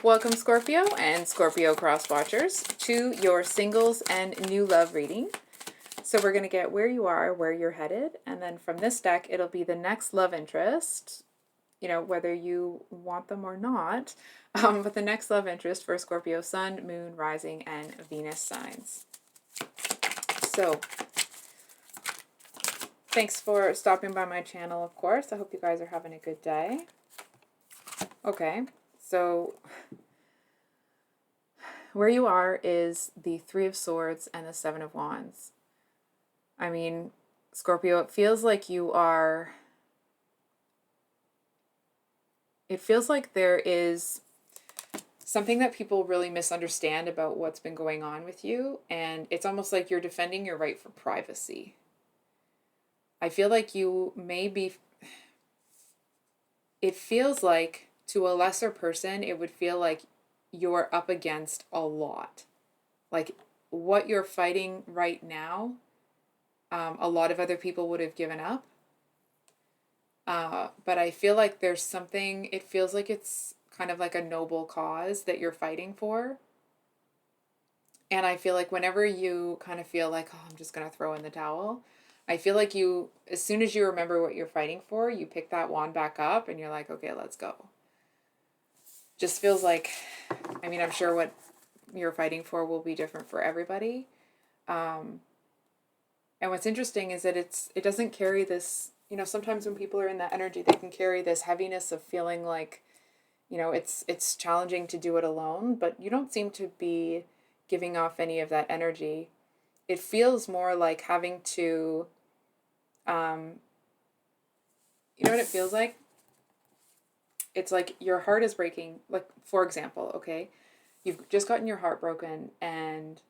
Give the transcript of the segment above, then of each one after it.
Welcome, Scorpio and Scorpio cross watchers, to your singles and new love reading. So we're going to get where you are, where you're headed, and then from this deck, it'll be the next love interest, whether you want them or not, but the next love interest for Scorpio Sun, Moon, Rising, and Venus signs. So thanks for stopping by my channel, of course. I hope you guys are having a good day. Okay, so where you are is the Three of Swords and the Seven of Wands. I mean, Scorpio, it feels like there is something that people really misunderstand about what's been going on with you, and it's almost like you're defending your right for privacy. I feel like it feels like to a lesser person, it would feel like you're up against a lot. Like what you're fighting right now, a lot of other people would have given up. But I feel like there's something, it feels like it's kind of like a noble cause that you're fighting for. And I feel like whenever you kind of feel like, oh, I'm just going to throw in the towel, I feel like as soon as you remember what you're fighting for, you pick that wand back up and you're like, okay, let's go. Just feels like, I'm sure what you're fighting for will be different for everybody. And what's interesting is that it doesn't carry this, sometimes when people are in that energy, they can carry this heaviness of feeling like, it's challenging to do it alone, but you don't seem to be giving off any of that energy. It feels more like having to, you know what it feels like? It's like your heart is breaking. Like, for example, okay, you've just gotten your heart broken and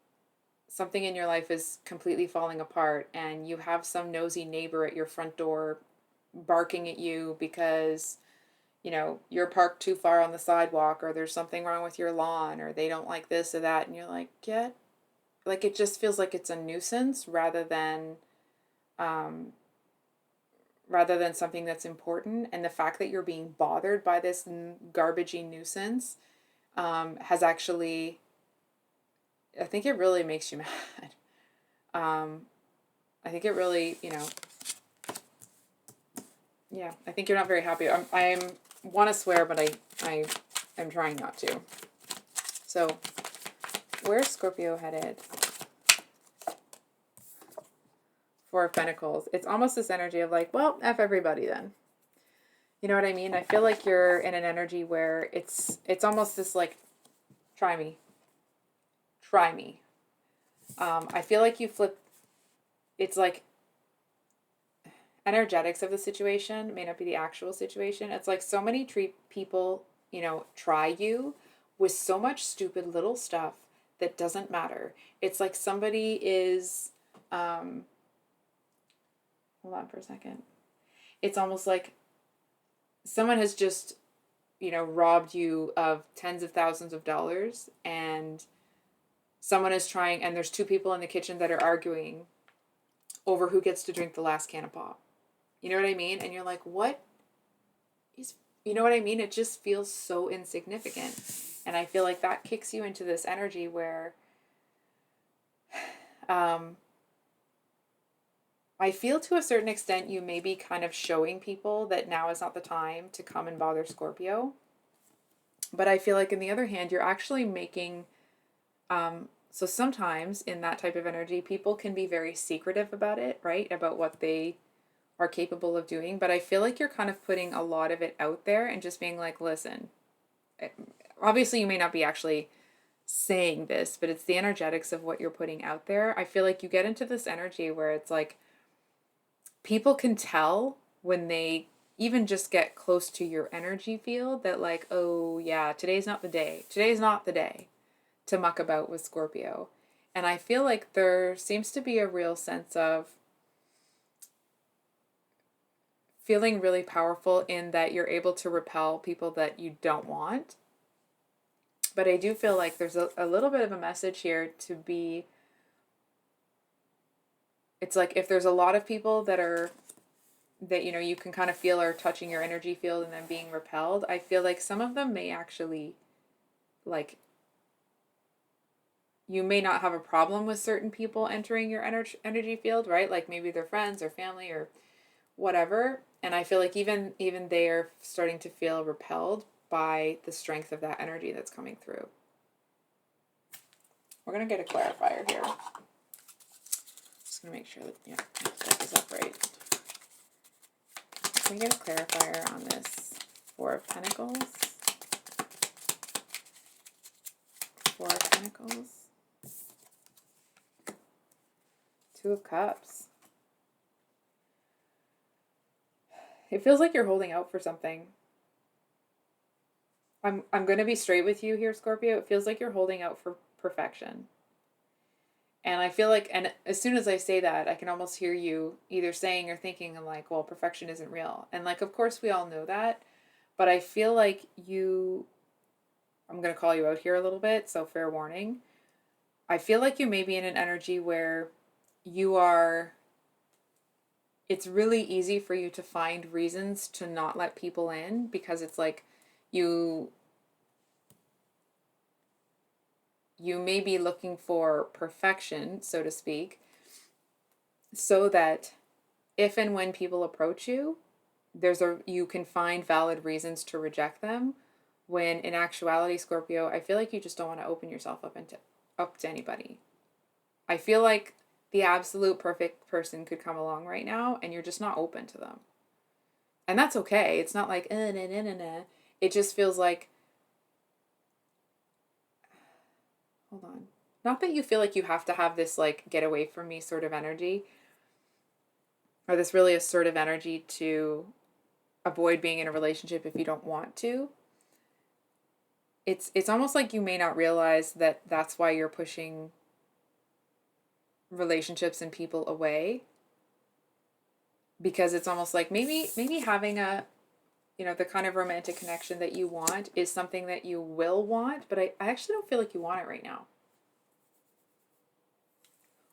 something in your life is completely falling apart, and you have some nosy neighbor at your front door barking at you because, you're parked too far on the sidewalk, or there's something wrong with your lawn, or they don't like this or that, and you're like, it just feels like it's a nuisance rather than something that's important. And the fact that you're being bothered by this garbagey nuisance has actually, I think it really makes you mad. I think it really, yeah, I think you're not very happy. I want to swear, but I am trying not to. So, where's Scorpio headed? Four of Pentacles. It's almost this energy of like, well, F everybody then. You know what I mean? I feel like you're in an energy where it's almost this like, try me. Try me. I feel like you flip, it's like energetics of the situation may not be the actual situation. It's like so many people, try you with so much stupid little stuff that doesn't matter. It's like somebody is, hold on for a second. It's almost like someone has just, robbed you of tens of thousands of dollars, and someone is trying, and there's two people in the kitchen that are arguing over who gets to drink the last can of pop. You know what I mean? And you're like, what is, you know what I mean? It just feels so insignificant. And I feel like that kicks you into this energy where, I feel to a certain extent you may be kind of showing people that now is not the time to come and bother Scorpio. But I feel like on the other hand, you're actually making, so sometimes in that type of energy, people can be very secretive about it, right? About what they are capable of doing. But I feel like you're kind of putting a lot of it out there and just being like, listen, obviously you may not be actually saying this, but it's the energetics of what you're putting out there. I feel like you get into this energy where it's like, people can tell when they even just get close to your energy field that like, oh yeah, today's not the day. Today's not the day to muck about with Scorpio. And I feel like there seems to be a real sense of feeling really powerful in that you're able to repel people that you don't want. But I do feel like there's a little bit of a message here to be, it's like if there's a lot of people that you can kind of feel are touching your energy field and then being repelled, I feel like some of them may actually like, you may not have a problem with certain people entering your energy field, right? Like maybe they're friends or family or whatever. And I feel like even they are starting to feel repelled by the strength of that energy that's coming through. We're going to get a clarifier here. Just going to make sure that, yeah, that is up right. Can we get a clarifier on this Four of Pentacles? Four of Pentacles. Two of Cups. It feels like you're holding out for something. I'm going to be straight with you here, Scorpio. It feels like you're holding out for perfection. And I feel like, and as soon as I say that, I can almost hear you either saying or thinking, I'm like, well, perfection isn't real. And like, of course, we all know that. But I feel like I'm going to call you out here a little bit, so fair warning. I feel like you may be in an energy where it's really easy for you to find reasons to not let people in, because it's like you may be looking for perfection, so to speak, so that if and when people approach you, you can find valid reasons to reject them, when in actuality, Scorpio, I feel like you just don't want to open yourself up to anybody. I feel like the absolute perfect person could come along right now and you're just not open to them. And that's okay. It's not like, nah, nah, nah, nah. It just feels like, hold on. Not that you feel like you have to have this like get away from me sort of energy, or this really assertive energy to avoid being in a relationship if you don't want to. It's almost like you may not realize that that's why you're pushing relationships and people away, because it's almost like maybe having the kind of romantic connection that you want is something that you will want, but I actually don't feel like you want it right now.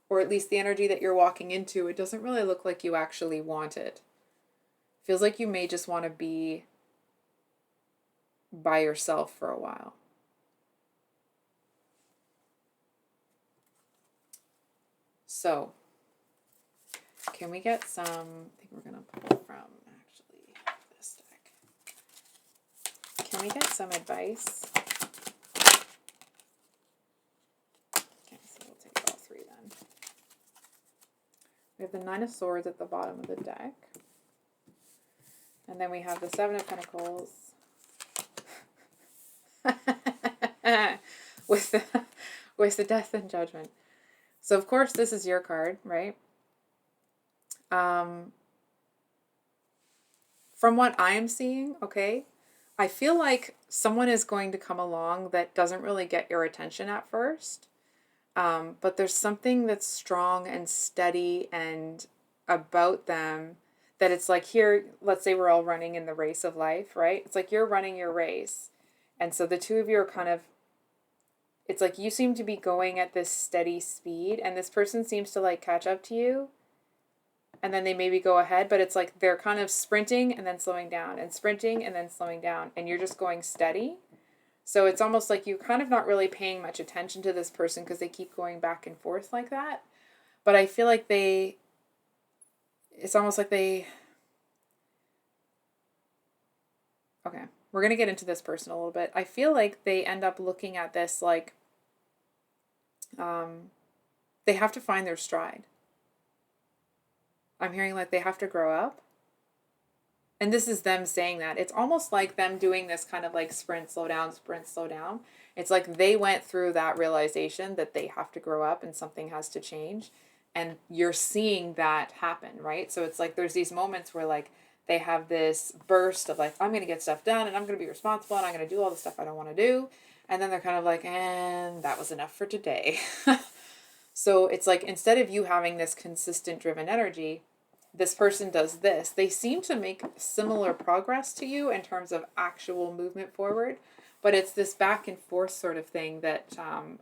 Or at least the energy that you're walking into, it doesn't really look like you actually want it. Feels like you may just want to be by yourself for a while. So, can we get some, I think we're going to pull from actually this deck. Can we get some advice? Okay, so we'll take all three then. We have the Nine of Swords at the bottom of the deck. And then we have the Seven of Pentacles. with the Death and Judgment. So of course this is your card, right? From what I'm seeing, okay, I feel like someone is going to come along that doesn't really get your attention at first. But there's something that's strong and steady and about them that it's like, here, let's say we're all running in the race of life, right? It's like you're running your race. And so the two of you are kind of, it's like you seem to be going at this steady speed, and this person seems to like catch up to you, and then they maybe go ahead, but it's like they're kind of sprinting and then slowing down and sprinting and then slowing down, and you're just going steady. So it's almost like you're kind of not really paying much attention to this person because they keep going back and forth like that. But I feel like it's almost like okay, we're going to get into this person a little bit. I feel like they end up looking at this like, they have to find their stride. I'm hearing like they have to grow up. And this is them saying that. It's almost like them doing this kind of like sprint, slow down, sprint, slow down. It's like they went through that realization that they have to grow up and something has to change. And you're seeing that happen, right? So it's like there's these moments where like they have this burst of like, I'm going to get stuff done and I'm going to be responsible and I'm going to do all the stuff I don't want to do. And then they're kind of like, and that was enough for today. So it's like instead of you having this consistent driven energy, this person does this. They seem to make similar progress to you in terms of actual movement forward, but it's this back and forth sort of thing that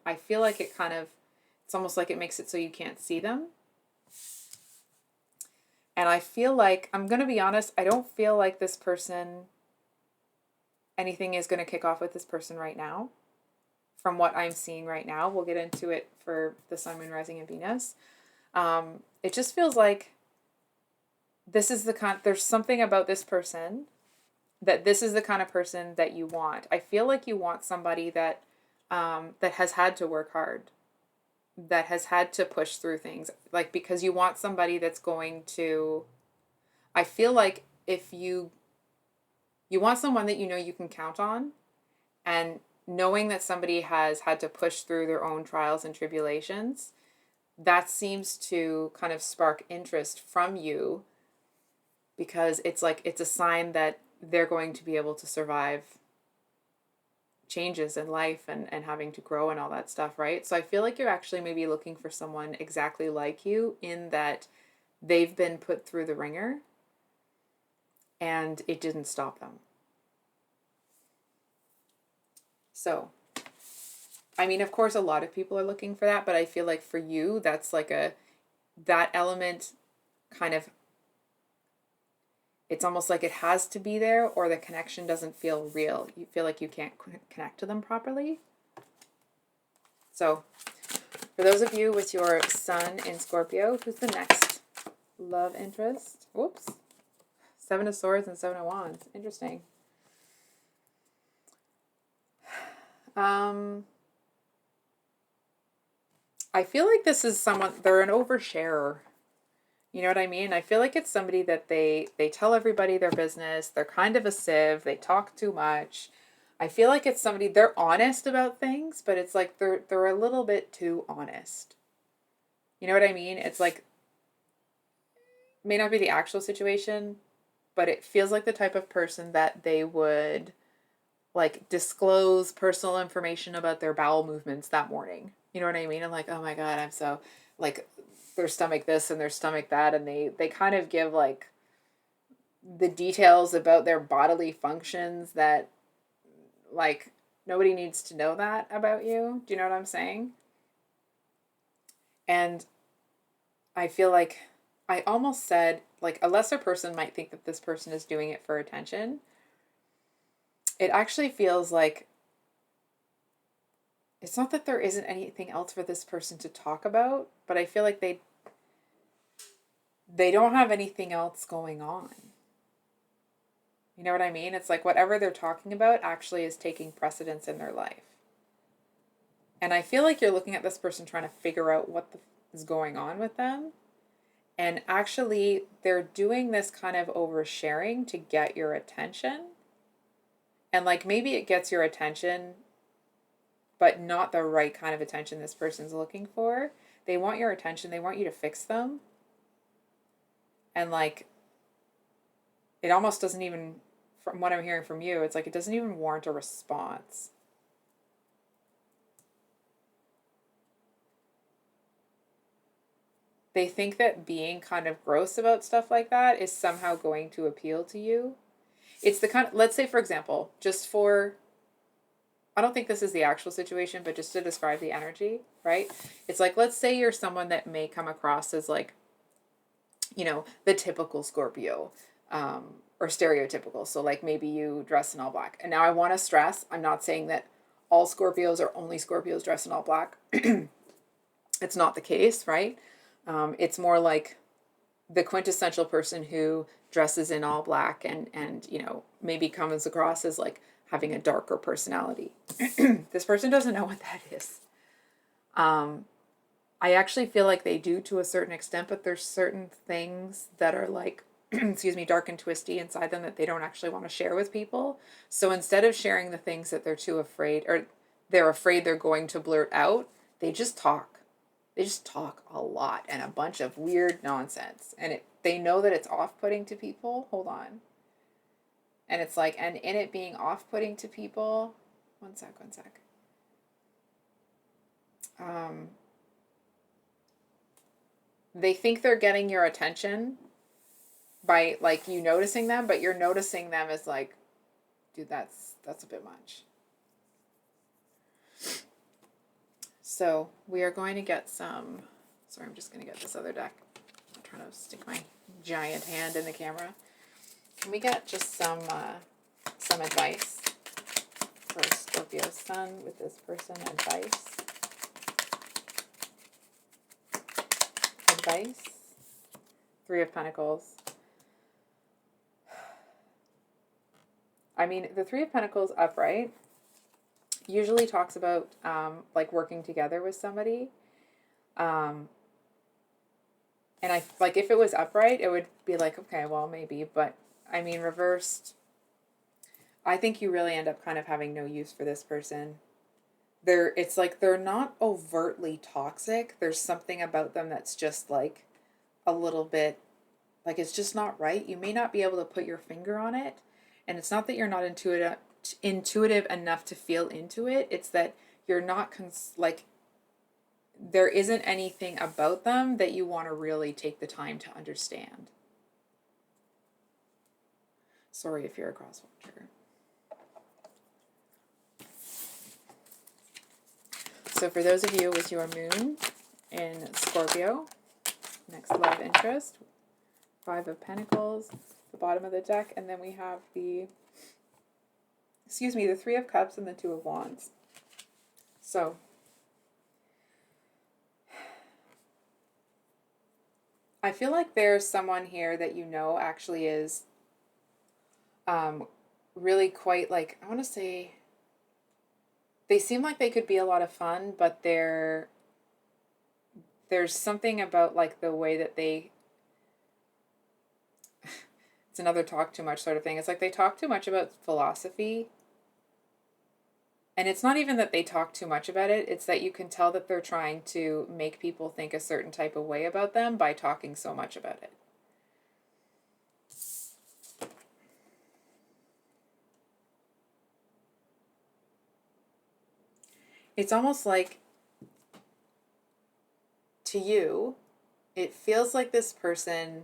I feel like it's almost like it makes it so you can't see them. And I feel like, I'm going to be honest, I don't feel like anything is going to kick off with this person right now. from what I'm seeing right now. We'll get into it for the Sun, Moon, Rising, and Venus. It just feels like this is there's something about this person that this is the kind of person that you want. I feel like you want somebody that that has had to work hard, that has had to push through things, like, because you want somebody that's going to, I feel like if you want someone that you know you can count on, and knowing that somebody has had to push through their own trials and tribulations, that seems to kind of spark interest from you, because it's like, it's a sign that they're going to be able to survive changes in life and having to grow and all that stuff, right? So I feel like you're actually maybe looking for someone exactly like you, in that they've been put through the ringer and it didn't stop them. So, I mean, of course, a lot of people are looking for that, but I feel like for you, that's like that element kind of, it's almost like it has to be there, or the connection doesn't feel real. You feel like you can't connect to them properly. So, for those of you with your Sun in Scorpio, who's the next love interest? Whoops. 7 of Swords and 7 of Wands. Interesting. I feel like this is someone, they're an oversharer. You know what I mean? I feel like it's somebody that they tell everybody their business. They're kind of a sieve. They talk too much. I feel like it's somebody, they're honest about things, but it's like they're a little bit too honest. You know what I mean? It's like, may not be the actual situation, but it feels like the type of person that they would like disclose personal information about their bowel movements that morning. You know what I mean? I'm like, oh my God, I'm so like, their stomach this and their stomach that, and they kind of give like the details about their bodily functions that like nobody needs to know that about you. Do you know what I'm saying? And I feel like I almost said like a lesser person might think that this person is doing it for attention. It actually feels like it's not that there isn't anything else for this person to talk about, but I feel like they don't have anything else going on. You know what I mean? It's like whatever they're talking about actually is taking precedence in their life. And I feel like you're looking at this person trying to figure out what is going on with them. And actually, they're doing this kind of oversharing to get your attention. And like maybe it gets your attention, but not the right kind of attention this person's looking for. They want your attention. They want you to fix them. And like, it almost doesn't even, from what I'm hearing from you, it's like it doesn't even warrant a response. They think that being kind of gross about stuff like that is somehow going to appeal to you. It's the kind of, let's say, for example, just for, I don't think this is the actual situation, but just to describe the energy, right? It's like, let's say you're someone that may come across as like, you know, the typical Scorpio, or stereotypical. So like maybe you dress in all black. And now I want to stress, I'm not saying that all Scorpios or only Scorpios dress in all black. It's not the case, right? It's more like the quintessential person who dresses in all black and you know, maybe comes across as like having a darker personality. This person doesn't know what that is. I actually feel like they do to a certain extent, but there's certain things that are like, excuse me, dark and twisty inside them that they don't actually want to share with people. So instead of sharing the things that they're too afraid, or they're afraid they're going to blurt out, they just talk. They just talk a lot and a bunch of weird nonsense. And they know that it's off-putting to people. Hold on. And it's like, and in it being off-putting to people, one sec. They think they're getting your attention by like you noticing them, but you're noticing them as like, dude, that's a bit much. So we are going to get some, sorry, I'm just going to get this other deck. I'm trying to stick my giant hand in the camera. Can we get just some advice for Scorpio Sun with this person. Advice. Advice. Three of Pentacles. I mean, the Three of Pentacles upright usually talks about like working together with somebody. And I like if it was upright, it would be like, okay, well, maybe. But I mean, reversed, I think you really end up kind of having no use for this person. It's like they're not overtly toxic. There's something about them that's just like a little bit, like it's just not right. You may not be able to put your finger on it. And it's not that you're not intuitive enough to feel into it. It's that you're not, like, there isn't anything about them that you want to really take the time to understand. Sorry if you're a crosswatcher. So for those of you with your moon in Scorpio, next love interest, Five of Pentacles, the bottom of the deck, and then we have the Three of Cups and the Two of Wands. So I feel like there's someone here that you know actually is really quite, like, I want to say, they seem like they could be a lot of fun, but there's something about like the way that they, it's another talk too much sort of thing. It's like they talk too much about philosophy. And it's not even that they talk too much about it. It's that you can tell that they're trying to make people think a certain type of way about them by talking so much about it. It's almost like, to you, it feels like this person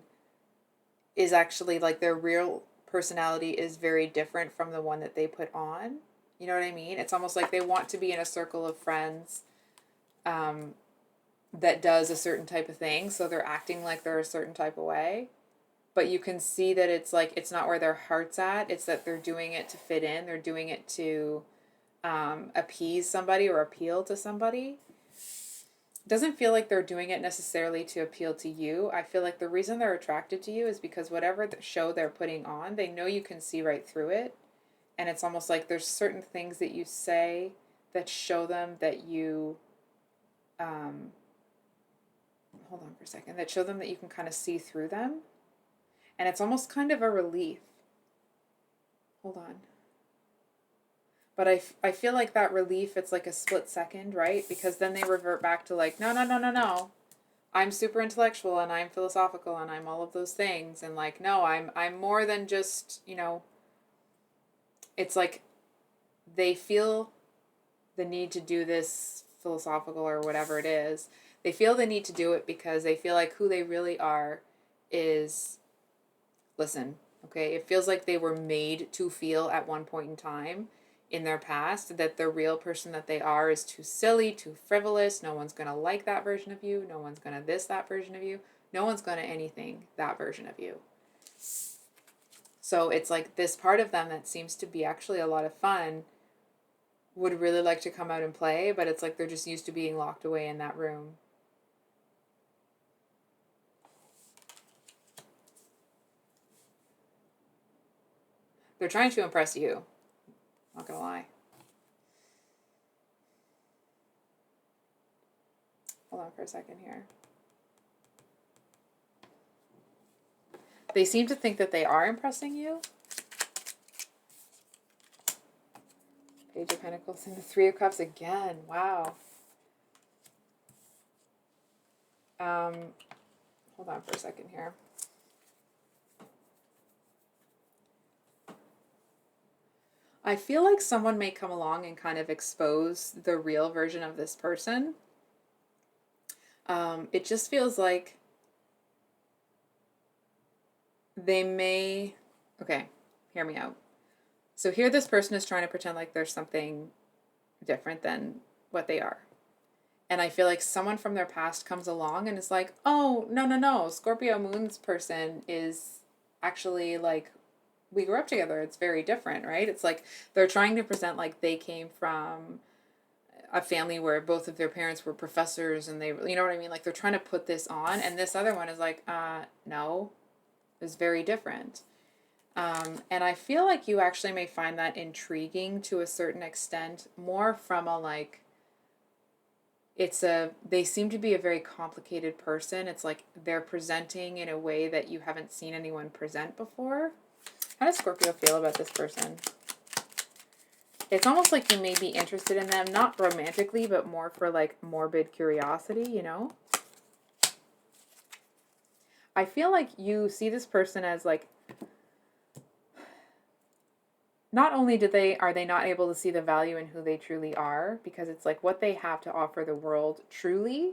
is actually, like, their real personality is very different from the one that they put on. You know what I mean? It's almost like they want to be in a circle of friends that does a certain type of thing, so they're acting like they're a certain type of way. But you can see that it's like, it's not where their heart's at. It's that they're doing it to fit in. They're doing it to appease somebody or appeal to somebody. It doesn't feel like they're doing it necessarily to appeal to you. I feel like the reason they're attracted to you is because whatever the show they're putting on, they know you can see right through it. And it's almost like there's certain things that you say that show them that you, hold on for a second, that show them that you can kind of see through them. And it's almost kind of a relief. Hold on. But I feel like that relief, it's like a split second, right? Because then they revert back to like, no. I'm super intellectual and I'm philosophical and I'm all of those things. And like, no, I'm more than just, you know, it's like they feel the need to do this philosophical or whatever it is. They feel the need to do it because they feel like who they really are is, listen, okay, it feels like they were made to feel at one point in time in their past that the real person that they are is too silly, too frivolous. No one's going to like that version of you. No one's going to this, that version of you. No one's going to anything, that version of you. So it's like this part of them that seems to be actually a lot of fun would really like to come out and play, but it's like they're just used to being locked away in that room. They're trying to impress you. Not gonna lie. Hold on for a second here. They seem to think that they are impressing you. Page of Pentacles and the Three of Cups again. Wow. Hold on for a second here. I feel like someone may come along and kind of expose the real version of this person. It just feels like they may... Okay, hear me out. So here this person is trying to pretend like there's something different than what they are. And I feel like someone from their past comes along and is like, oh, no. Scorpio Moon's person is actually like we grew up together. It's very different, right? It's like they're trying to present like they came from a family where both of their parents were professors and they, you know what I mean? Like they're trying to put this on, and this other one is like, no, it's very different. And I feel like you actually may find that intriguing to a certain extent, more from a like, they seem to be a very complicated person. It's like they're presenting in a way that you haven't seen anyone present before. How does Scorpio feel about this person? It's almost like you may be interested in them, not romantically, but more for like morbid curiosity, you know? I feel like you see this person as like, not only are they not able to see the value in who they truly are, because it's like what they have to offer the world truly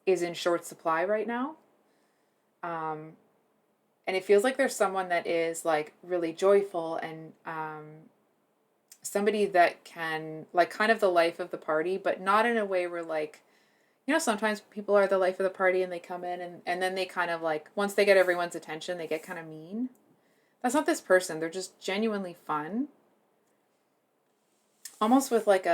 is in short supply right now. And it feels like there's someone that is like really joyful and somebody that can like kind of the life of the party, but not in a way where like, you know, sometimes people are the life of the party and they come in and then they kind of like, once they get everyone's attention, they get kind of mean. That's not this person. They're just genuinely fun. Almost with like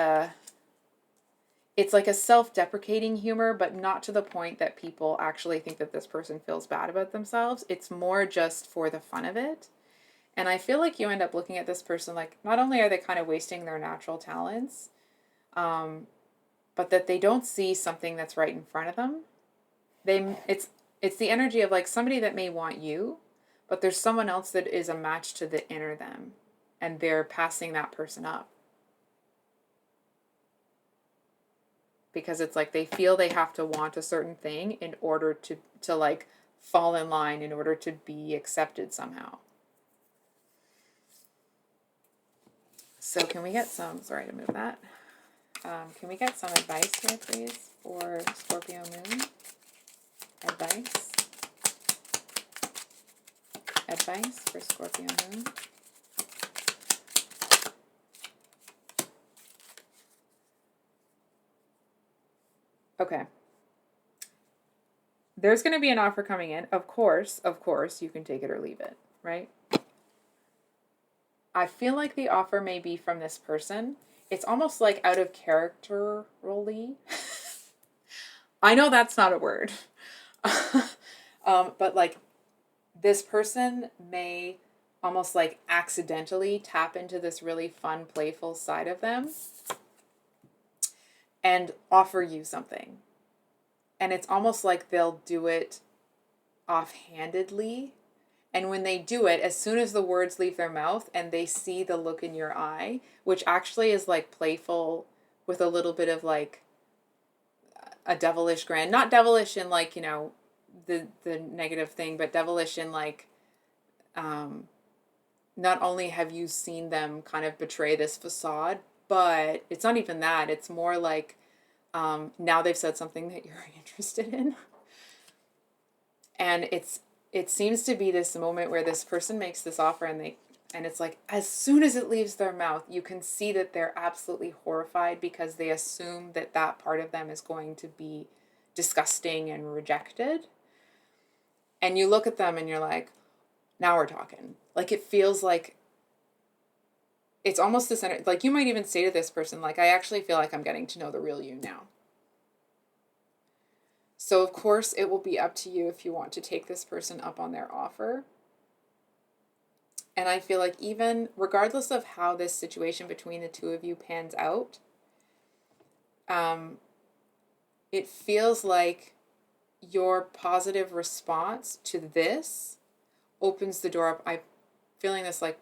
it's like a self-deprecating humor, but not to the point that people actually think that this person feels bad about themselves. It's more just for the fun of it. And I feel like you end up looking at this person like, not only are they kind of wasting their natural talents, but that they don't see something that's right in front of them. It's the energy of like somebody that may want you, but there's someone else that is a match to the inner them, and they're passing that person up. Because it's like they feel they have to want a certain thing in order to like fall in line, in order to be accepted somehow. So can we get some, sorry to move that. Can we get some advice here, please, for Scorpio Moon? Advice. Advice for Scorpio Moon. Okay. There's going to be an offer coming in. Of course, you can take it or leave it, right? I feel like the offer may be from this person. It's almost like out of characterly. I know that's not a word. But like this person may almost like accidentally tap into this really fun, playful side of them and offer you something. And it's almost like they'll do it offhandedly. And when they do it, as soon as the words leave their mouth and they see the look in your eye, which actually is like playful with a little bit of like a devilish grin, not devilish in like, you know, the negative thing, but devilish in like, not only have you seen them kind of betray this facade, but it's not even that. It's more like, now they've said something that you're interested in. And it seems to be this moment where this person makes this offer and it's like, as soon as it leaves their mouth, you can see that they're absolutely horrified because they assume that that part of them is going to be disgusting and rejected. And you look at them and you're like, now we're talking. Like, it feels like it's almost this, like you might even say to this person, like, I actually feel like I'm getting to know the real you now. So of course it will be up to you if you want to take this person up on their offer. And I feel like even regardless of how this situation between the two of you pans out, it feels like your positive response to this opens the door up. I'm feeling this like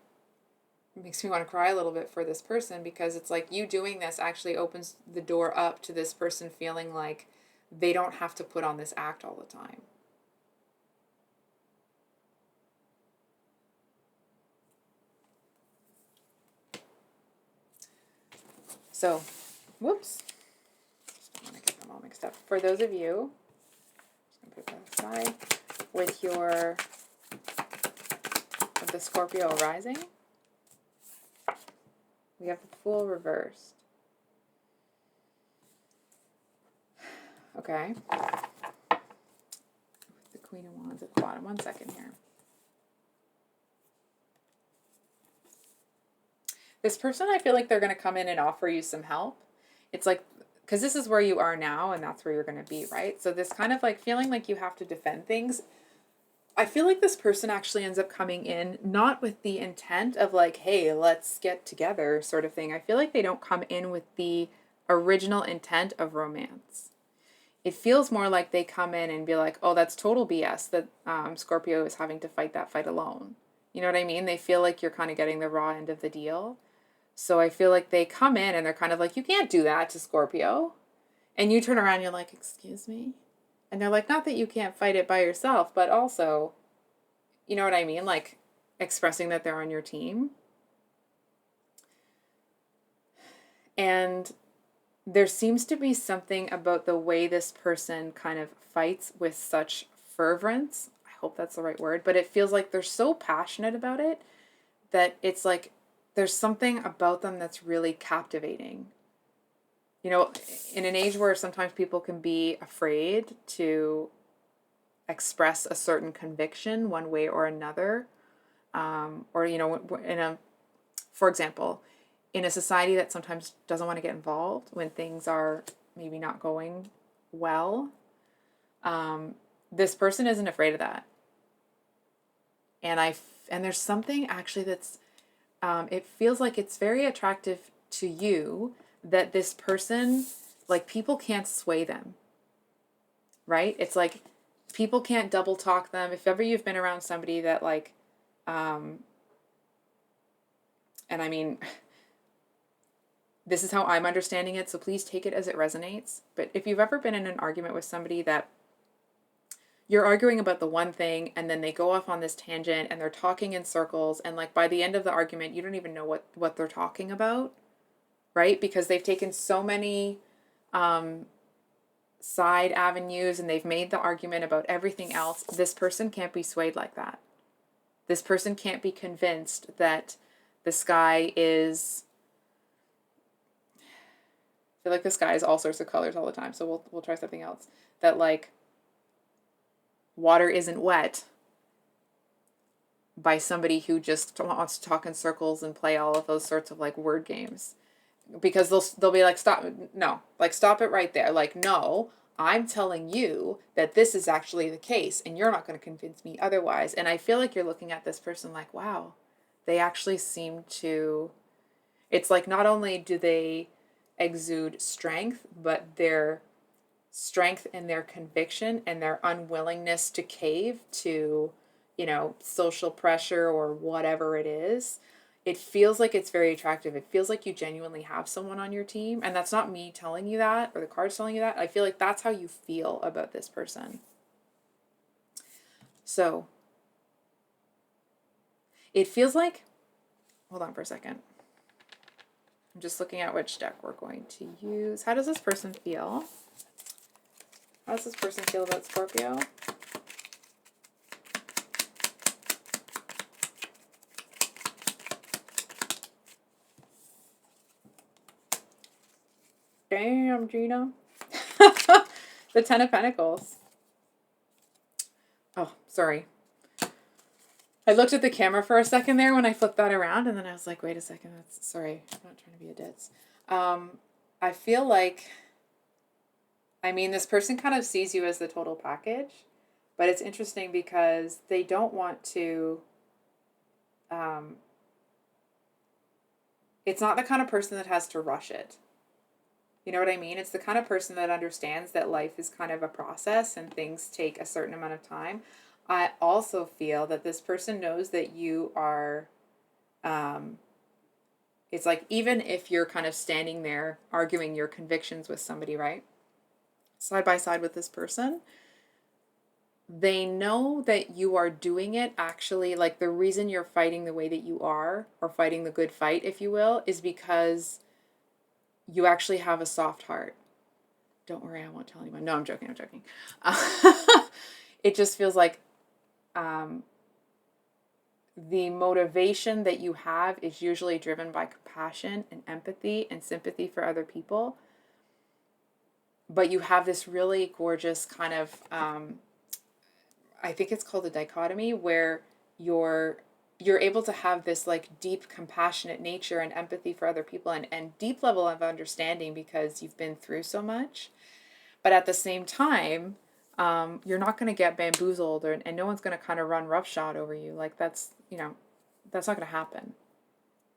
makes me want to cry a little bit for this person, because it's like you doing this actually opens the door up to this person feeling like they don't have to put on this act all the time. So, whoops. I'm going to get them all mixed up. For those of you, I'm just going to put that aside, with the Scorpio Rising, we have the Fool reversed. Okay. The Queen of Wands at the bottom. 1 second here. This person, I feel like they're going to come in and offer you some help. It's like, because this is where you are now and that's where you're going to be, right? So this kind of like feeling like you have to defend things. I feel like this person actually ends up coming in not with the intent of like, hey, let's get together sort of thing. I feel like they don't come in with the original intent of romance. It feels more like they come in and be like, oh, that's total BS that Scorpio is having to fight that fight alone. You know what I mean? They feel like you're kind of getting the raw end of the deal. So I feel like they come in and they're kind of like, you can't do that to Scorpio. And you turn around and you're like, excuse me? And they're like, not that you can't fight it by yourself, but also, you know what I mean? Like expressing that they're on your team. And there seems to be something about the way this person kind of fights with such fervence. I hope that's the right word, but it feels like they're so passionate about it that it's like there's something about them that's really captivating. You know, in an age where sometimes people can be afraid to express a certain conviction one way or another, or, you know, for example, in a society that sometimes doesn't want to get involved when things are maybe not going well, this person isn't afraid of that. And there's something actually that's, it feels like it's very attractive to you that this person, like people can't sway them, right? It's like people can't double talk them. If ever you've been around somebody that like, and I mean, this is how I'm understanding it, so please take it as it resonates. But if you've ever been in an argument with somebody that you're arguing about the one thing and then they go off on this tangent and they're talking in circles and like by the end of the argument, you don't even know what they're talking about, right? Because they've taken so many side avenues and they've made the argument about everything else. This person can't be swayed like that. This person can't be convinced that the sky is... I feel like the sky is all sorts of colors all the time, so we'll try something else. That like water isn't wet by somebody who just wants to talk in circles and play all of those sorts of like word games. Because they'll be like, stop it right there. Like, no, I'm telling you that this is actually the case and you're not going to convince me otherwise. And I feel like you're looking at this person like, wow, they actually seem to... It's like not only do they exude strength, but their strength and their conviction and their unwillingness to cave to, you know, social pressure or whatever it is, it feels like it's very attractive. It feels like you genuinely have someone on your team. And that's not me telling you that or the cards telling you that. I feel like that's how you feel about this person. So it feels like, hold on for a second. I'm just looking at which deck we're going to use. How does this person feel? How does this person feel about Scorpio? Damn, Gina. The Ten of Pentacles. Oh, sorry. I looked at the camera for a second there when I flipped that around, and then I was like, wait a second, sorry, I'm not trying to be a ditz. I feel like, I mean, this person kind of sees you as the total package, but it's interesting because they don't want to, it's not the kind of person that has to rush it. You know what I mean? It's the kind of person that understands that life is kind of a process and things take a certain amount of time. I also feel that this person knows that you are, it's like even if you're kind of standing there arguing your convictions with somebody, right? Side by side with this person, they know that you are doing it actually, like the reason you're fighting the way that you are, or fighting the good fight, if you will, is because you actually have a soft heart. Don't worry, I won't tell anyone. No, I'm joking. It just feels like the motivation that you have is usually driven by compassion and empathy and sympathy for other people. But you have this really gorgeous kind of, I think it's called a dichotomy, where you're you're able to have this like deep compassionate nature and empathy for other people, and deep level of understanding because you've been through so much. But at the same time, you're not going to get bamboozled, and no one's going to kind of run roughshod over you. Like that's, that's not going to happen.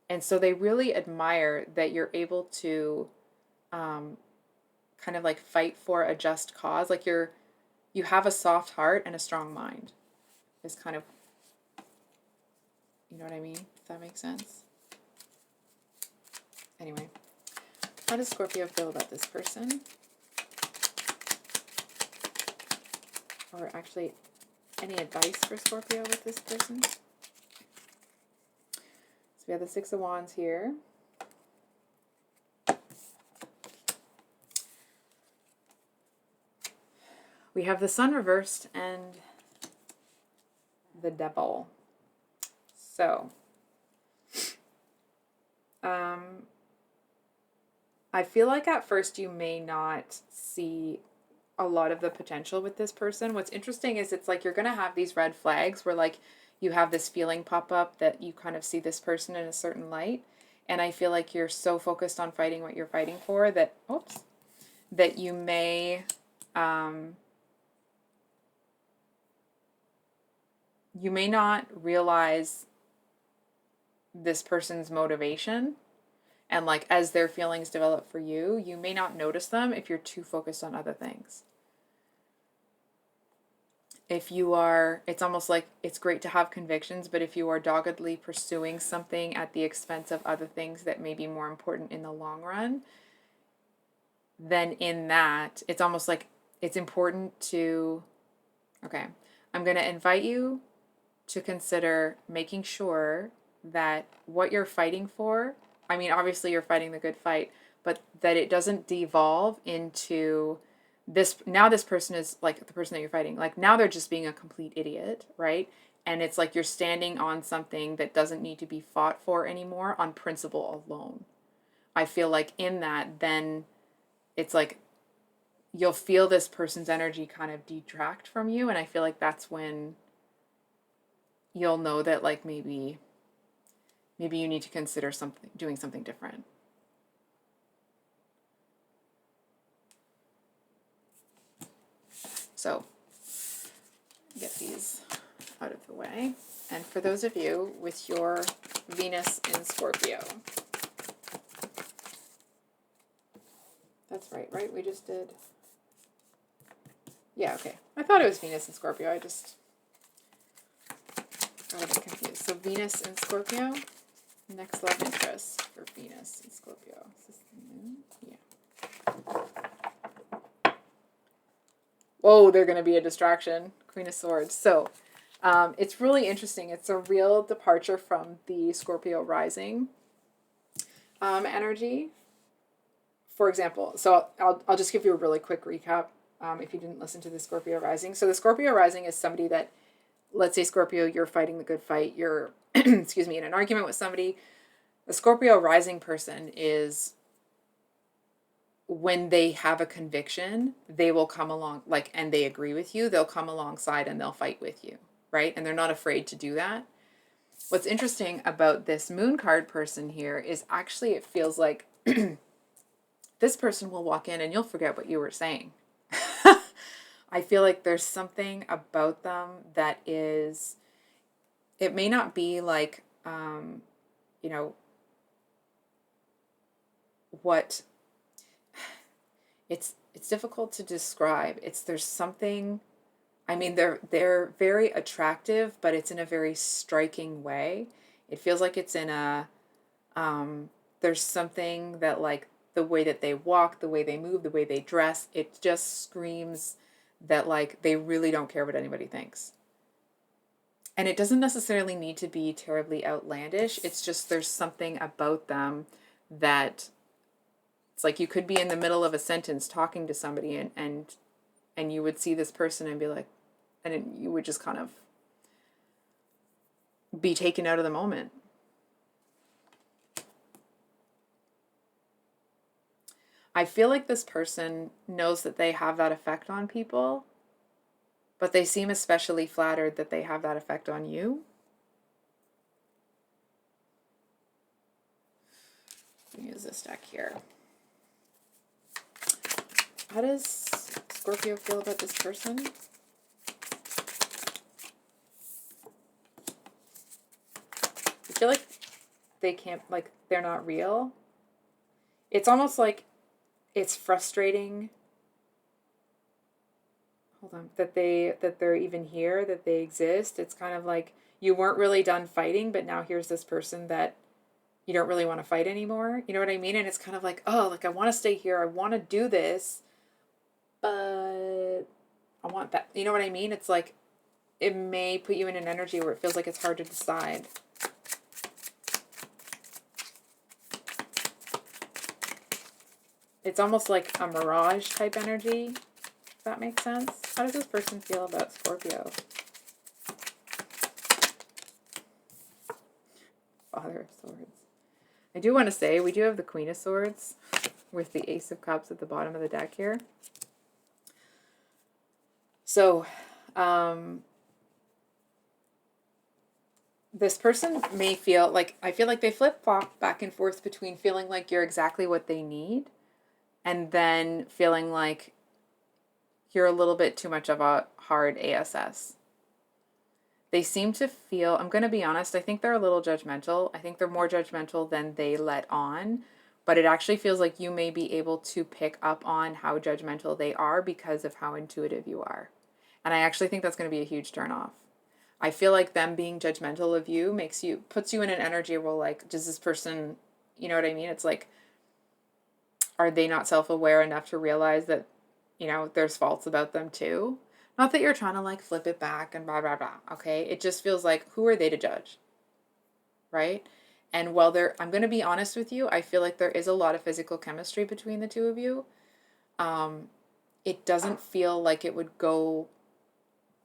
And so they really admire that you're able to kind of like fight for a just cause. Like you have a soft heart and a strong mind is kind of, you know what I mean? If that makes sense. Anyway, how does Scorpio feel about this person? Or actually, any advice for Scorpio with this person? So we have the Six of Wands here. We have the Sun reversed and the Devil. So, I feel like at first you may not see a lot of the potential with this person. What's interesting is it's like you're going to have these red flags where like you have this feeling pop up that you kind of see this person in a certain light. And I feel like you're so focused on fighting what you're fighting for that, that you may, you may not realize this person's motivation. And like as their feelings develop for you, you may not notice them if you're too focused on other things. If you are, it's almost like it's great to have convictions, but if you are doggedly pursuing something at the expense of other things that may be more important in the long run, then in that, it's almost like it's important to, okay, I'm going to invite you to consider making sure that what you're fighting for, I mean, obviously you're fighting the good fight, but that it doesn't devolve into this. Now this person is like the person that you're fighting. Like now they're just being a complete idiot, right? And it's like you're standing on something that doesn't need to be fought for anymore on principle alone. I feel like in that, then it's like you'll feel this person's energy kind of detract from you. And I feel like that's when you'll know that like maybe you need to consider doing something different. So get these out of the way. And for those of you with your Venus in Scorpio, that's right? We just did. Yeah, okay. I thought it was Venus in Scorpio. I just got a bit confused. So Venus in Scorpio. Next love interest for Venus in Scorpio. Is this the moon? Yeah. Whoa, they're going to be a distraction. Queen of Swords. So it's really interesting. It's a real departure from the Scorpio Rising energy. For example, so I'll just give you a really quick recap if you didn't listen to the Scorpio Rising. So the Scorpio Rising is somebody that, let's say Scorpio, you're fighting the good fight. You're excuse me, in an argument with somebody. The Scorpio rising person is, when they have a conviction, they will come along, like, and they agree with you, they'll come alongside and they'll fight with you, right? And they're not afraid to do that. What's interesting about this moon card person here is actually it feels like this person will walk in and you'll forget what you were saying. I feel like there's something about them that is, it may not be like, what it's difficult to describe. There's something, I mean, they're very attractive, but it's in a very striking way. It feels like it's in a, there's something that like the way that they walk, the way they move, the way they dress, it just screams that like they really don't care what anybody thinks. And it doesn't necessarily need to be terribly outlandish. It's just there's something about them that it's like you could be in the middle of a sentence talking to somebody and you would see this person and be like, and you would just kind of be taken out of the moment. I feel like this person knows that they have that effect on people, but they seem especially flattered that they have that effect on you. Use this deck here. How does Scorpio feel about this person? I feel like they can't, like, they're not real. It's almost like it's frustrating. Hold on, that they're even here, that they exist. It's kind of like you weren't really done fighting, but now here's this person that you don't really want to fight anymore. You know what I mean? And it's kind of like, oh, like I want to stay here. I want to do this, but I want that. You know what I mean? It's like it may put you in an energy where it feels like it's hard to decide. It's almost like a mirage type energy, if that makes sense. How does this person feel about Scorpio? Father of Swords. I do want to say, we do have the Queen of Swords with the Ace of Cups at the bottom of the deck here. So, this person may feel like, I feel like they flip-flop back and forth between feeling like you're exactly what they need and then feeling like you're a little bit too much of a hard ASS. They seem to feel, I'm going to be honest, I think they're a little judgmental. I think they're more judgmental than they let on, but it actually feels like you may be able to pick up on how judgmental they are because of how intuitive you are. And I actually think that's going to be a huge turnoff. I feel like them being judgmental of you puts you in an energy where, like, does this person, you know what I mean? It's like, are they not self-aware enough to realize that, you know, there's faults about them too? Not that you're trying to, like, flip it back and blah, blah, blah, okay? It just feels like, who are they to judge, right? And while I'm going to be honest with you, I feel like there is a lot of physical chemistry between the two of you. It doesn't feel like it would go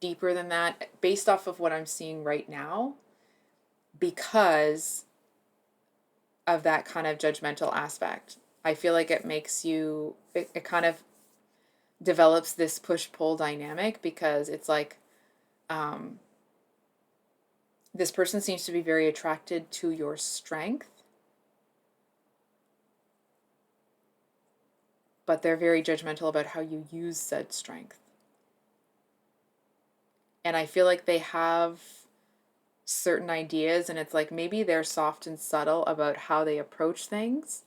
deeper than that based off of what I'm seeing right now because of that kind of judgmental aspect. I feel like it makes you, it kind of develops this push-pull dynamic because it's like this person seems to be very attracted to your strength, but they're very judgmental about how you use said strength. And I feel like they have certain ideas, and it's like maybe they're soft and subtle about how they approach things,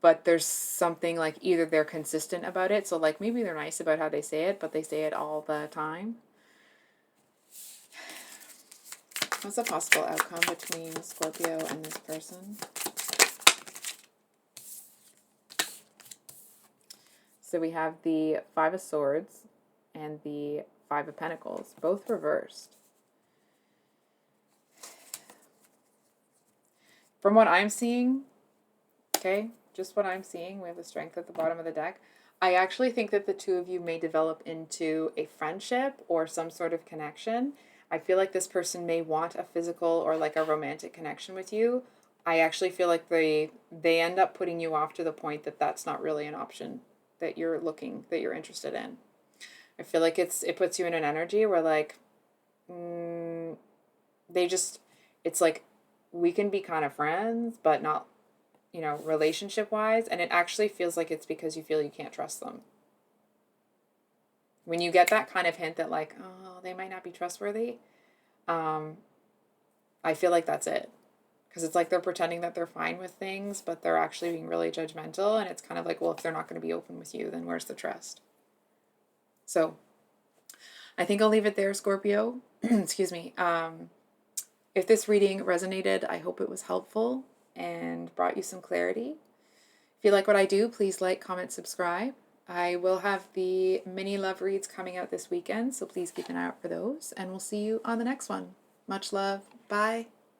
but there's something like either they're consistent about it, so like maybe they're nice about how they say it, but they say it all the time. What's a possible outcome between Scorpio and this person? So we have the Five of Swords and the Five of Pentacles, both reversed. From what I'm seeing, okay, just what I'm seeing, we have the Strength at the bottom of the deck. I actually think that the two of you may develop into a friendship or some sort of connection. I feel like this person may want a physical or like a romantic connection with you. I actually feel like they end up putting you off to the point that that's not really an option that you're interested in. I feel like it puts you in an energy where like, it's like, we can be kind of friends, but not, you know, relationship wise. And it actually feels like it's because you feel you can't trust them. When you get that kind of hint that like, oh, they might not be trustworthy, I feel like that's it. Because it's like they're pretending that they're fine with things, but they're actually being really judgmental. And it's kind of like, well, if they're not going to be open with you, then where's the trust? So I think I'll leave it there, Scorpio. Excuse me. If this reading resonated, I hope it was helpful and brought you some clarity. If you like what I do, please like, comment, subscribe. I will have the mini love reads coming out this weekend, so please keep an eye out for those. And we'll see you on the next one. Much love. Bye.